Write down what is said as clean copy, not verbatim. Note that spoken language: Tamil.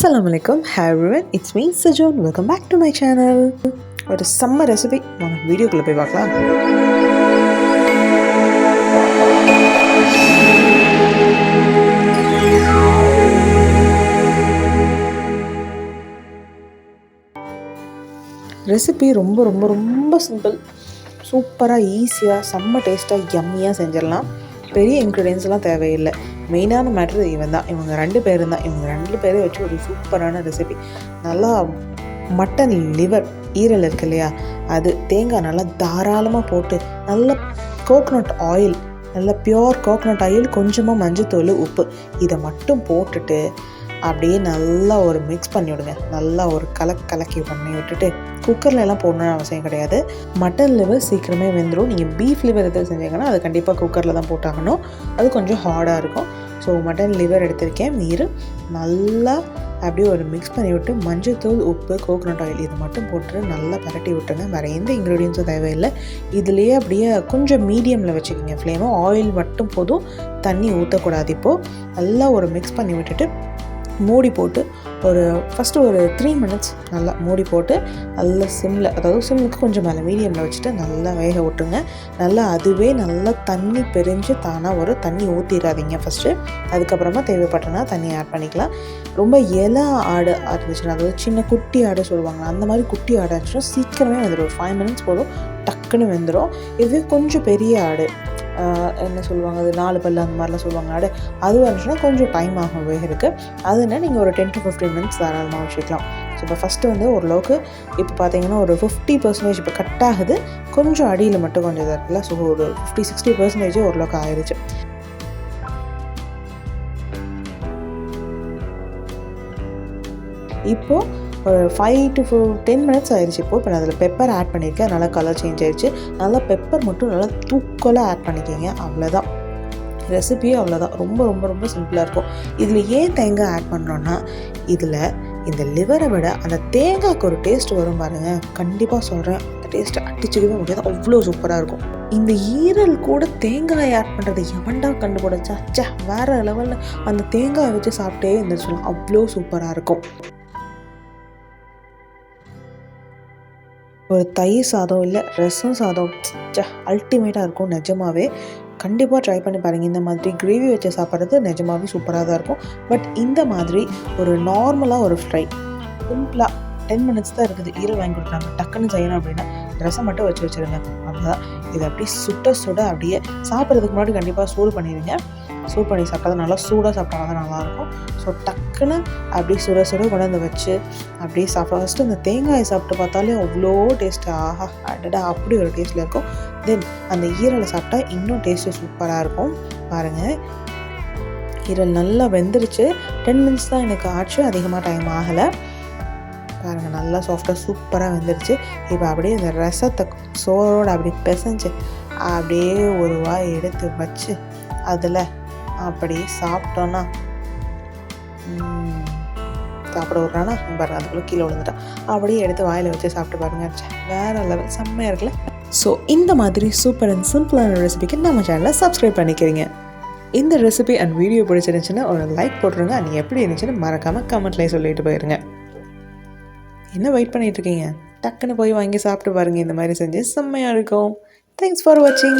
Assalamu alaikum. Hi everyone, it's me Sajoon. Welcome back to my channel. ஒரு செம்ம ரெசிபி நம்ம வீடியோக்குள்ள போய் பார்க்கலாம். ரெசிபி ரொம்ப ரொம்ப ரொம்ப சிம்பிள், சூப்பராக ஈஸியாக செம்ம டேஸ்ட்டாக யம்மியாக செஞ்சிடலாம். பெரிய இன்க்ரீடியன்ஸ்லாம் தேவையில்லை. மெயினான மேட்ரு இவன் தான், இவங்க ரெண்டு பேரும் தான். இவங்க ரெண்டு பேரும் வச்சு ஒரு சூப்பரான ரெசிபி. நல்லா மட்டன் லிவர் ஈரல் இருக்கு இல்லையா, அது தேங்காய் நல்லா தாராளமாக போட்டு நல்லா கோகோனட் ஆயில், நல்லா பியோர் கோகோனட் ஆயில், கொஞ்சமாக மஞ்சத்தூள், உப்பு இதை மட்டும் போட்டுட்டு அப்படியே நல்லா ஒரு மிக்ஸ் பண்ணி விடுங்க. நல்லா ஒரு கலக்கி பண்ணி விட்டுட்டு குக்கரில் எல்லாம் போடணும்னு அவசியம் கிடையாது. மட்டன் லிவர் சீக்கிரமே வெந்துடும். நீங்கள் பீஃப் லிவர் எதாவது செஞ்சீங்கன்னா அது கண்டிப்பாக குக்கரில் தான் போட்டாகணும், அது கொஞ்சம் ஹார்டாக இருக்கும். ஸோ மட்டன் லிவர் எடுத்திருக்கேன். மீறு நல்லா அப்படியே ஒரு மிக்ஸ் பண்ணி விட்டு மஞ்சத்தூள், உப்பு, கோகோனட் ஆயில் இது மட்டும் போட்டு நல்லா பரட்டி விட்டுருங்க. வேறு எந்த இன்க்ரீடியன்ஸும் தேவையில்லை. இதுலேயே அப்படியே கொஞ்சம் மீடியமில் வச்சுக்கோங்க ஃப்ளேமு. ஆயில் மட்டும் போதும், தண்ணி ஊற்றக்கூடாது. இப்போது நல்லா ஒரு மிக்ஸ் பண்ணி விட்டுட்டு மூடி போட்டு ஃபஸ்ட்டு ஒரு 3 minutes நல்லா மூடி போட்டு நல்லா சிம்மில், அதாவது சிம்முக்கு கொஞ்சம் மேலே மீடியமில் வச்சுட்டு நல்லா வேக விட்டுருங்க. நல்லா அதுவே நல்லா தண்ணி பிரிஞ்சு தானாக வரும். தண்ணி ஊற்றிடாதீங்க ஃபஸ்ட்டு. அதுக்கப்புறமா தேவைப்பட்டனா தண்ணி ஆட் பண்ணிக்கலாம். ரொம்ப இலை ஆடு இருந்துச்சுன்னா, அதாவது சின்ன குட்டி ஆடு சொல்லுவாங்க, அந்த மாதிரி குட்டி ஆடு இருந்துச்சுன்னா சீக்கிரமே வந்துடும். ஒரு 5 minutes போதும், டக்குன்னு வெந்துடும். இதுவே கொஞ்சம் பெரிய ஆடு, என்ன சொல்லுவாங்க, அது 4 பல்லு அந்த மாதிரிலாம் சொல்லுவாங்க ஆடு, அது வந்துச்சுன்னா கொஞ்சம் டைம் ஆகும் வேகிறதுக்கு. அதுனா நீங்கள் ஒரு 10 to 15 minutes தாராளமாக வச்சுக்கலாம். ஸோ இப்போ ஃபஸ்ட்டு வந்து ஓரளவுக்கு இப்போ பார்த்தீங்கன்னா ஒரு 50% இப்போ கட் ஆகுது. கொஞ்சம் அடியில் மட்டும் கொஞ்சம் இதாக இருக்குல்ல. ஸோ ஒரு 50-60% ஓரளவுக்கு ஆயிடுச்சு. இப்போது ஒரு 5 to 10 minutes ஆயிடுச்சு. இப்போ நான் அதில் பெப்பர் ஆட் பண்ணியிருக்கேன். நல்லா கலர் சேஞ்ச் ஆகிடுச்சு. நல்லா பெப்பர் மட்டும் நல்லா தூக்கலாக ஆட் பண்ணிக்கிங்க. அவ்வளோதான் ரெசிபியே, அவ்வளோதான். ரொம்ப ரொம்ப ரொம்ப சிம்பிளாக இருக்கும். இதில் ஏன் தேங்காய் ஆட் பண்ணுறோன்னா, இதில் இந்த லிவரை விட அந்த தேங்காய்க்கு ஒரு டேஸ்ட் வரும் பாருங்கள். கண்டிப்பாக சொல்கிறேன், அந்த டேஸ்ட்டை அடிச்சுக்கவே முடியாது, அவ்வளோ சூப்பராக இருக்கும். இந்த ஈரல் கூட தேங்காய் ஆட் பண்ணுறது எவன்டா கண்டுபிடிச்சா, சே வேறு லெவலில். அந்த தேங்காயை வச்சு சாப்பிட்டே இருந்துச்சுலாம் அவ்வளோ சூப்பராக இருக்கும். ஒரு தயிர் சாதம் இல்லை ரசம் சாதம் அல்டிமேட்டாக இருக்கும் நிஜமாவே. கண்டிப்பாக ட்ரை பண்ணி பாருங்கள். இந்த மாதிரி கிரேவி வச்சு சாப்பிட்றது நிஜமாவே சூப்பராக தான் இருக்கும். பட் இந்த மாதிரி ஒரு நார்மலாக ஒரு ஃப்ரை சிம்பிளாக 10 minutes தான் இருக்குது. ஈரல் வாங்கி கொடுக்குறாங்க, டக்குன்னு செய்யணும் அப்படின்னா ரசம் மட்டும் வச்சு வச்சுருங்க, அவ்வளோதான். இதை அப்படியே சுட அப்படியே சாப்பிட்றதுக்கு முன்னாடி கண்டிப்பாக சூடு பண்ணிடுங்க. சூடு பண்ணி சாப்பிட்டா நல்லா சூடாக சாப்பிட்டா தான் நல்லாயிருக்கும். ஸோ டக்குன்னு அப்படியே சுட கொண்டாந்து வச்சு அப்படியே சாப்பிட. ஃபஸ்ட்டு அந்த தேங்காயை சாப்பிட்டு பார்த்தாலே அவ்வளோ டேஸ்ட்டு, ஆஹா அடடா அப்படி ஒரு டேஸ்ட்டில் இருக்கும். தென் அந்த ஈரலை சாப்பிட்டா இன்னும் டேஸ்ட்டு சூப்பராக இருக்கும். பாருங்கள், ஈரல் நல்லா வெந்துருச்சு. 10 minutes தான் எனக்கு ஆச்சு, அதிகமாக டைம் ஆகலை. பாருங்கள், நல்லா சாஃப்டாக சூப்பராக வெந்துருச்சு. இப்போ அப்படியே இந்த ரசத்தை சோறோடு அப்படியே பிசைஞ்சு அப்படியே ஒரு வாய் எடுத்து வச்சு அதில் அப்படியே சாப்பிட்டோன்னா சாப்பிட விட்றானா பாருங்கள், அதுக்குள்ளே கீழே விழுந்துட்டான். அப்படியே எடுத்து வாயில் வச்சு சாப்பிட்டு பாருங்க, வேறு லெவல், செம்மையாக இருக்குல்ல. ஸோ இந்த மாதிரி சூப்பர் அண்ட் சிம்பிளான ரெசிபிக்கு நம்ம சேனலை சப்ஸ்கிரைப் பண்ணிக்கிறீங்க. இந்த ரெசிபி அண்ட் வீடியோ பிடிச்சிருந்துச்சுன்னா ஒரு லைக் போட்டுருங்க. நீங்கள் எப்படி இருந்துச்சுன்னு மறக்காமல் கமெண்ட்லேயே சொல்லிட்டு போயிருங்க. என்ன வெயிட் பண்ணிட்டு இருக்கீங்க? டக்குன்னு போய் வாங்கி சாப்பிட்டு பாருங்கள். இந்த மாதிரி செஞ்சு செம்மையாக இருக்கும். தேங்க்ஸ் ஃபார் வாட்சிங்.